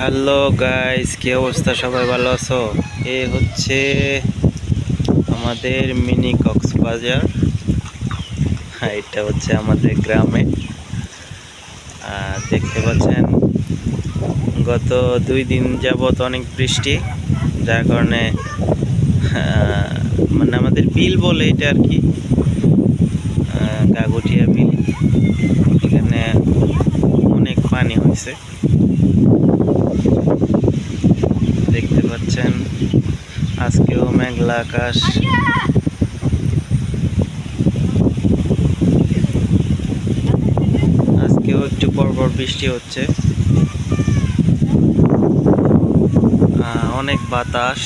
Hello guys, কি অবস্থা? সবাই ভালো আছো? এ হচ্ছে আমাদের মিনি কক্সবাজার। হ্যাঁ, এটা হচ্ছে আমাদের গ্রামে। দেখতে পাচ্ছেন গত 2 দিন যাবত অনেক বৃষ্টি, যার কারণে মানে আমাদের বিল বলে এটা আর কি, গাগুটিয়া বিল। এখানে অনেক পানি হয়েছে দেখতে পাচ্ছেন। আজকেও মেঘলা আকাশ। আজকেও একটু পরপর বৃষ্টি হচ্ছে, অনেক বাতাস।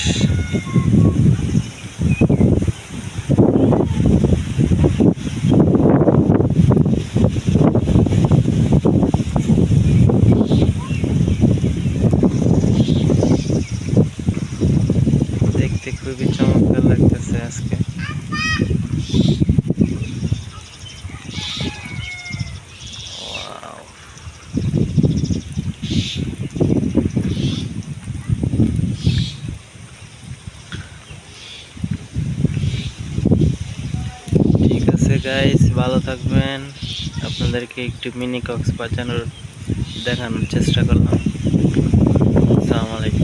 দেখতে খুবই চমৎকার লাগতেছে আজকে। ঠিক আছে গাইস, ভালো থাকবেন। আপনাদেরকে একটু মিনি কক্সবাজার দেখানোর চেষ্টা করলাম। আসসালামু আলাইকুম।